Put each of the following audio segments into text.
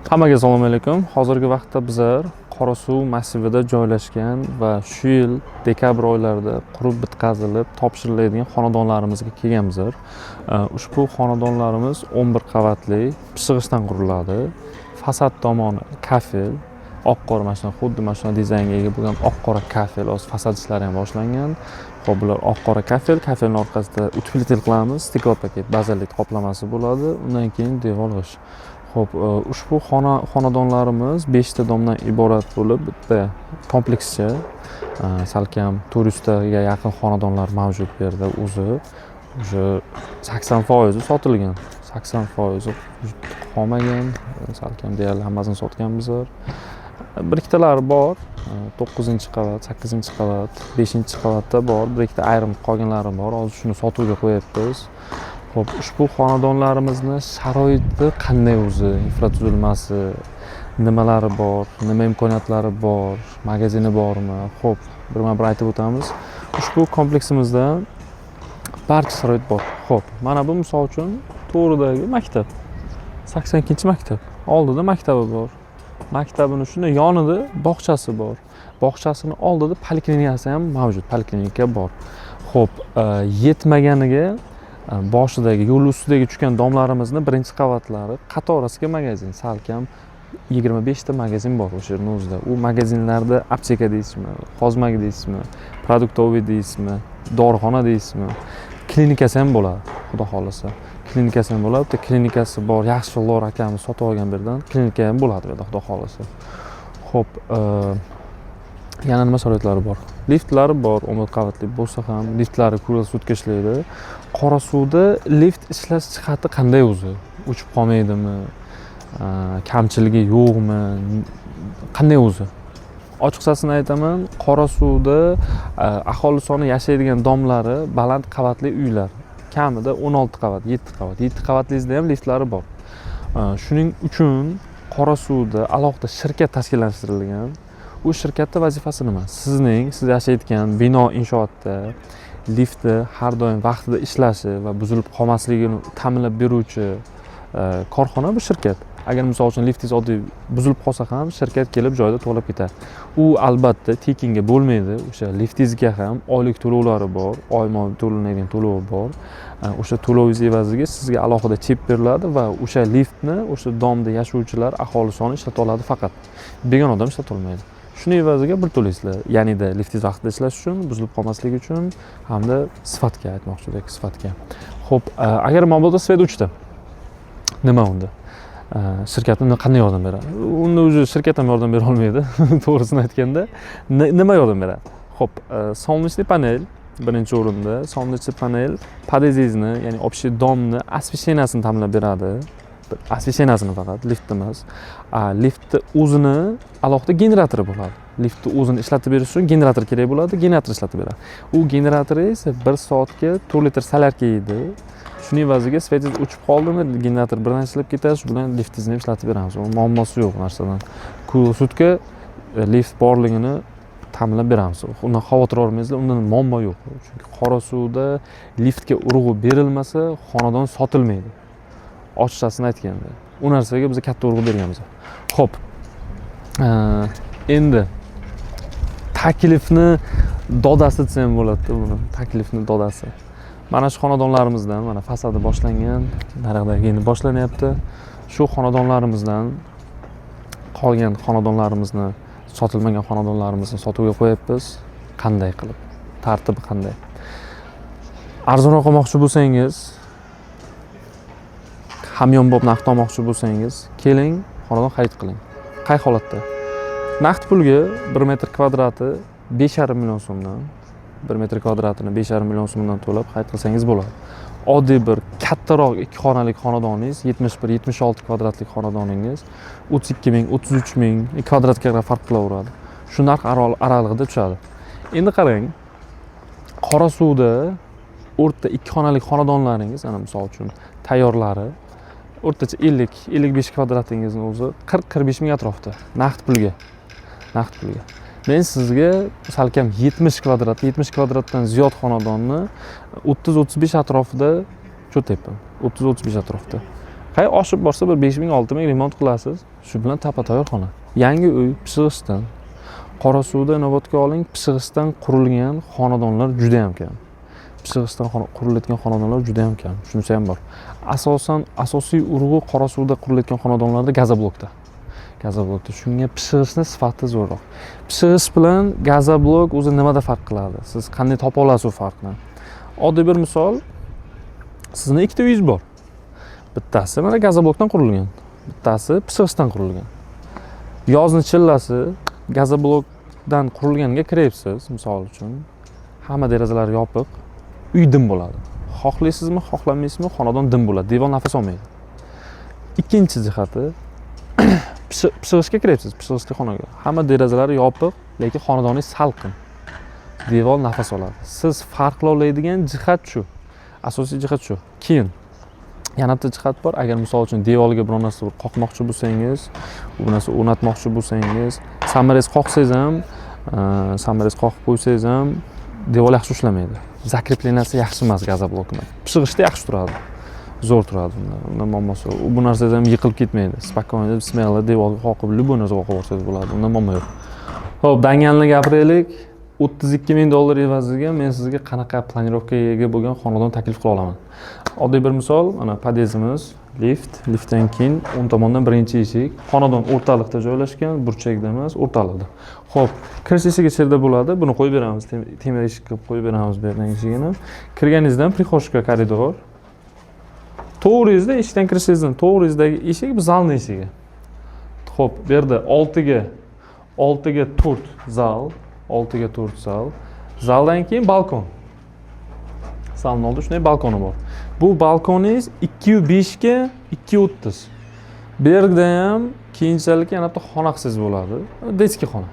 Hammaga assalomu alaykum. Hozirgi vaqtda bizlar Qorasuv massivida joylashgan va shu yil dekabr oylarida qurib bitkazilib topshiriladigan xonadonlarimizga kelganmiz. Ushbu xonadonlarimiz 11 qavatli pishig'ichdan quriladi. Fasad tomoni kafel, oq-qora mashina, xuddi mashina dizayniga ega bo'lgan oq-qora kafel, o'z fasad ishlari ham boshlangan. Xo'p, bular oq-qora kafel, kafelning orqasida utilitel qilamiz, stiklo paket, bazalit qoplamasi bo'ladi. Undan keyin devor g'ish. Xo'p, ushbu xonadonlarimiz 5 ta domdan iborat bo'lib, bitta komplekscha, salkam 400 taga yaqin xonadonlar mavjud bu yerda. O'zi 80% sotilgan. 80% qolmagan, salkam deyarli hammasini sotganmiz. Bir ikkitalari bor, 9-qavat, 8-qavat, 5-qavatda bor, bir ikkita ayrim qolganlari bor. Hozir shuni sotuvga qo'yapmiz. Xo'p, ushbu xonadonlarimizni sharoiti qanday o'zi, infratuzilmasi, nimalari bor, nima imkoniyatlari bor, magazini bormi? Xo'p, birma-bir aytib o'tamiz. Ushbu kompleksimizda barcha sharoit bor. Xo'p, mana bu misol uchun to'g'ridagi maktab. 82-maktab. Oldida maktabi bor. Maktabining shunday yonida bog'chasi bor. Bog'chasining oldida poliklinikasi ham mavjud. Poliklinika bor. Xo'p, yetmaganiga boshidagi yo'l ustidagi tushgan domlarimizni birinchi qavatlari qatorasiga magazin, salkam 25 ta magazin bor o'sha yerning o'zida. U magazinlarda apteka deysizmi, hozmagi deysizmi, produktoviy deysizmi, dorixona deysizmi, klinikasi ham bo'ladi, xudo xolasa. Klinikasi ham bo'ladi. Bitta klinikasi bor, yaxshi lor akamiz sotib olgan birdan, klinika ham bo'ladi bu yerda, xudo xolasa. Xo'p, yana nima sharoitlari bor? Liftlari bor, 11 qavatli bo'lsa ham liftlari kruglosutka ishlaydi. Qorasuvda lift ishlash jihati qanday o'zi? O'chib qolmaydimi? Kamchiligi yo'qmi? Qanday o'zi? Ochiqchasini aytaman, Qorasuvda aholi soni yashaydigan domlari baland qavatli uylar. Kamida 16 qavat, 7 qavat. 7 qavatlingizda ham liftlari bor. Shuning uchun Qorasuvda alohida shirkat tashkillashtirilgan. U shirkatning vazifasi nima? Siz yashayotgan bino inshootda liftni har doim vaqtida ishlashi va buzilib qolmasligini ta'minlab beruvchi korxona bu shirkat. Agar misol uchun liftingiz oddiy buzilib qolsa ham shirkat kelib joyida to'lab ketadi. U albatta tekinga bo'lmaydi. O'sha liftingizga ham oylik to'lovlari bor, oyma-oy to'lanadigan to'lovi bor. O'sha to'lovingiz evaziga sizga alohida chip beriladi va o'sha liftni o'sha domda yashovchilar, aholi soni ishlata oladi faqat. Begona odam ishlata olmaydi. Shuning evaziga bir to'laysizlar. Ya'nida liftingiz vaqtida ishlash uchun, buzilib qolmasligi uchun hamda sifatga aytmoqchidik, sifatga. Xo'p, agar mabodo svet uchta, nima unda? Shirkat unga qanday yordam beradi? Unda o'zi shirkat ham yordam bera olmaydi, to'g'risini aytganda. Nima yordam beradi? Xo'p, solnechniy panel birinchi o'rinda, solnechniy panel podezingizni, ya'ni общий domni освещениясini ta'minlab beradi. Освещениясini faqat, lift emas. Liftni o'zini alohida generatori bo'ladi. Liftni o'zini ishlatib berish uchun generator kerak bo'ladi, generator ishlatib beradi. U generator esa 1 soatga 4 litr solyarka yeydi. Shuning evaziga svetingiz o'chib qoldimi, generator birdan ishlab ketadi, shu bilan liftingizni ham ishlatib beramiz. U muammosi yo'q narsadan. Sutka lift borligini ta'minlab beramiz. Undan xavotir olmangizlar, undan muammo yo'q. Chunki Qorasuvda liftga urg'u berilmasa, xonadon sotilmaydi. Ochiqchasini aytganda. U narsaga biz katta urg'u berganmiz. Xo'p. Endi taklifni dodasi desa ham bo'ladi buni. Taklifni dodasi. Mana shu xonadonlarimizdan, mana fasadi boshlangan, narig'dagi endi boshlanyapti. Shu xonadonlarimizdan qolgan xonadonlarimizni, sotilmagan xonadonlarimizni sotuvga qo'yapmiz. Qanday qilib? Tartibi qanday? Arzonroq olmoqchi bo'lsangiz, hamyonbop naqd olmoqchi bo'lsangiz, keling, xonadon xarid qiling. Qay holatda? Naqd pulga 1 metr kvadrati 5,5 million so'mdan, 1 metr kvadratini 5,5 million so'mdan to'lab xarid qilsangiz bo'ladi. Oddiy bir kattaroq 2 xonalik xonadoningiz, 71-76 kvadratlik xonadoningiz 32 ming, 33 ming kvadratga qarab farq qilaveradi. Shu narx oralig'ida tushadi. Endi qarang, Qorasuvda o'rta 2 xonalik xonadonlaringiz, ana misol uchun tayyorlari o'rtacha 50-55 kvadratingizni o'zi 40-45 ming atrofida naqd pulga. Naqd pulga. Men sizga salkam 70 kvadratdan ziyod xonadonni 30-35 atrofida cho'tyapman. 30-35 atrofida. Qay oshib borsa bir 5000 6000 remont qilasiz. Shu bilan tapa-tayyor xona. Yangi uy Pishig'ishdan, Qorasuvda inobatga oling, Pishig'ishdan qurilgan xonadonlar juda ham kam. Pishig'ishdan qurilayotgan xonadonlar juda ham kam. Shunisi ham bor. Asosan asosiy urg'u Qorasuvda qurilayotgan xonadonlarda gazoblokda. Gazoblokda. Shunga Pishig'ishning sifati zo'rroq. Pishig'ish bilan gazoblok o'zi nimada farq qiladi? Siz qanday topa olasiz u farqni? Oddiy bir misol, sizning ikkita uyingiz bor. Bittasi mana gazoblokdan qurilgan, bittasi Pishig'ishdan qurilgan. Yozning chillasi gazoblokdan qurilganiga kiryapsiz, misol uchun. Hamma derazalari yopiq, uy dim bo'ladi. Xohlaysizmi, xohlamaysizmi, xonadon dim bo'ladi, devor nafas olmaydi. Ikkinchi jihati Pishig'ishga kiryapsiz, Pishig'ishli xonaga. Hamma derazalari yopiq, lekin xonadoningiz salqin. Devor nafas oladi. Siz farqlovlaydigan jihat shu. Asosiy jihat shu. Keyin yana bitta jihat bor. Agar misol uchun devorga biror narsa qoqmoqchi bo'lsangiz, bu narsa o'rnatmoqchi bo'lsangiz, samarangiz qoqsangiz ham, samarangiz qoqib qo'ysangiz ham devor yaxshi ushlamaydi. Zakrepleniyasi yaxshi emas gazoblokni. Pishig'ishda yaxshi turadi. Zo'r turadi unda muammosi. Bu narsadan ham yiqilib ketmaydi. Spokойно, smelo devorga qoqib, любой narsa qoqib borsangiz bo'ladi. Unda muammo yo'q. Xo'p, dangalni gapiraylik. $32,000 evaziga men sizga qanaqa planirovkaga ega bo'lgan xonadon taklif qila olaman. Oddiy bir misol, mana podyezdimiz, liftdan keyin o'ng tomondan birinchi eshik, xonadon o'rtalikda joylashgan, burchakda emas, o'rtalikda. Xo'p, kirish eshigi yerda bo'ladi. Buni qo'yib beramiz, temir eshik qilib qo'yib beramiz bu yerdan eshigini. Kirganingizdan prixoshka koridor. To'g'ringizda eshikdan kirishingizdan to'g'ringizdagi eshik bu zalni eshigi. Xo'p, bu yerda 6 ga 4 zal. 6 ga 4 zal. Zaldan keyin balkon. Zalning oldida shunday balkoni bor. Bu balkoningiz 2.5 ga 2.30. Bu yerda ham keyinchalik yana bitta xona qilsangiz bo'ladi. Deski xona.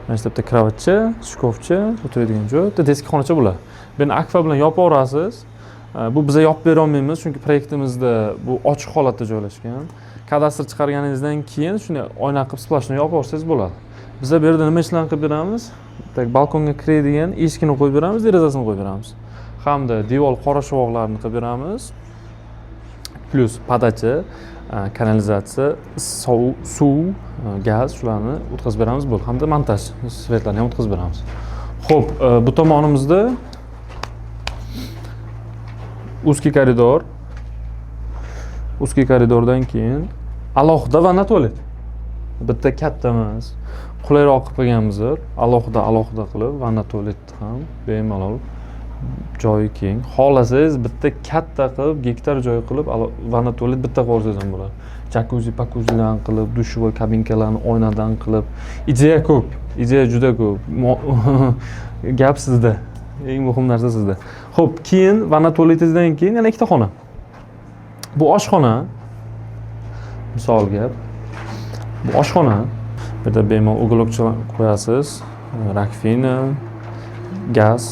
Mana shu yerda kravatcha, shkofcha, o'tiradigan joy, bitta deski xonacha bo'ladi. Buni akfa bilan yopib olasiz. Bu biza yopib bera olmaymiz, chunki proyektimizda bu ochiq holatda joylashgan. Kadastr chiqarganingizdan keyin shuni oyna qilib splashni yopib olsangiz bo'ladi. Biza bu yerda nima ishlarni qilib beramiz? Balkonga kiradigan eshikni qo'yib beramiz, derazasini qo'yib beramiz. Hamda devor qora shuvoqlarni qilib beramiz. Plus podacha, kanalizatsiya, suv, gaz shularni o'tkazib beramiz bo'ldi. Hamda montaj, svetlarni ham o'tkazib beramiz. Xo'p, bu tomonimizda узкий koridor. Узкий koridordan keyin alohida vanna tualet. Bitta katta emas. Qulayroq qilib qo'yganmizlar. Alohida qilib vanna tualetni ham bemalol joyi keng. Xohlasangiz bitta katta qilib, gektar joy qilib vanna tualet bitta qilsangiz ham bo'ladi. Jakuzi-pakuzidan qilib, dushovoy kabinkalarni oynadan qilib, ideya ko'p. Ideya juda ko'p. Gap sizda. Eng muhim narsa sizda. Xo'p, keyin vanna tualetingizdan keyin yana ikkita xona. Bu oshxona. Misol gap. Bu oshxona. Bu yerda bemalol uголокcha qo'yasiz. Rakfina, gaz,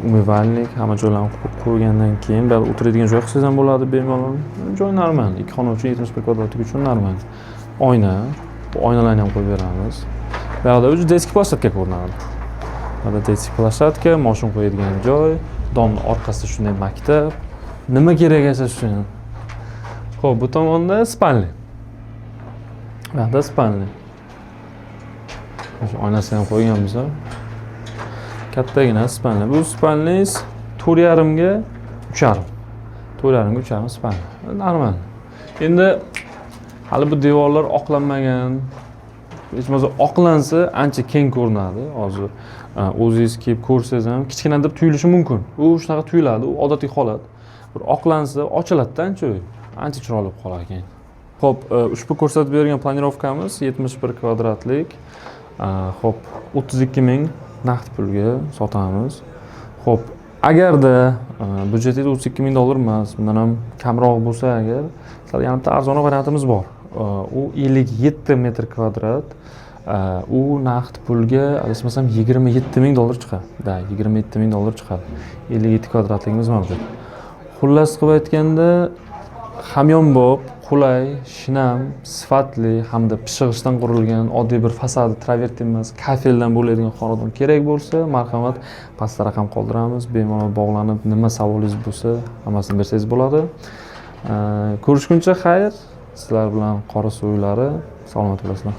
umyvalnik, hamma joylarni qo'ygandan keyin bari o'tiradigan joy qilsangiz ham bo'ladi bemalol. Joy normal. Ikki xona uchun 71 kvadratlik uchun normal. Oyna. Bu oynalarni ham qo'yib beramiz. Bu yerda o'zi deski planshetka ko'rinadi. Mana deski planshetka, mashina qo'yadigan joy, domni orqasida shunday maktab. Nima kerak esa shuni. Xo'p, bu tomonda spalni. Bu yerda spalni. Shu oynasini ham qo'yganmiz. Kattagina spalni. Bu spalningiz 4.5 ga 3.5. 4.5 ga 3.5 spalni. Normal. Endi hali bu devorlar oqlanmagan. Hech bo'lmasa oqlansa ancha keng ko'rinadi. Hozir o'zingiz kelib ko'rsangiz ham kichkina deb tuyulishi mumkin. U shunaqa tuyuladi, u odatiy holat. Bir oqlansa ochiladi ancha uy. Ancha chiroyli bo'lib qolar ekan. Xo'p, ushbu ko'rsatib bergan planirovkamiz 71 kvadratlik. Xo'p, 32,000 naqd pulga sotamiz. Xo'p, agarda byudjetingiz $32,000 emas, bundan ham kamroq bo'lsa agar, yana bitta arzonroq variantimiz bor. U 57 metr kvadrat. U naqd pulga, adashmasam $27,000 chiqadi. Da, $27,000 chiqadi. 57 kvadratligimiz mavjud. Xullas qilib aytganda, hamyonbop, qulay, shinam, sifatli hamda pishig'ishdan qurilgan oddiy bir fasadi travertin emas, kafeldan bo'ladigan xonadon kerak bo'lsa, marhamat, pastda raqam qoldiramiz. Bemalol bog'lanib, nima savolingiz bo'lsa, hammasini bersangiz bo'ladi. Ko'rishguncha xayr. Sizlar bilan Qorasuv uylari salomat bo'lasizlar.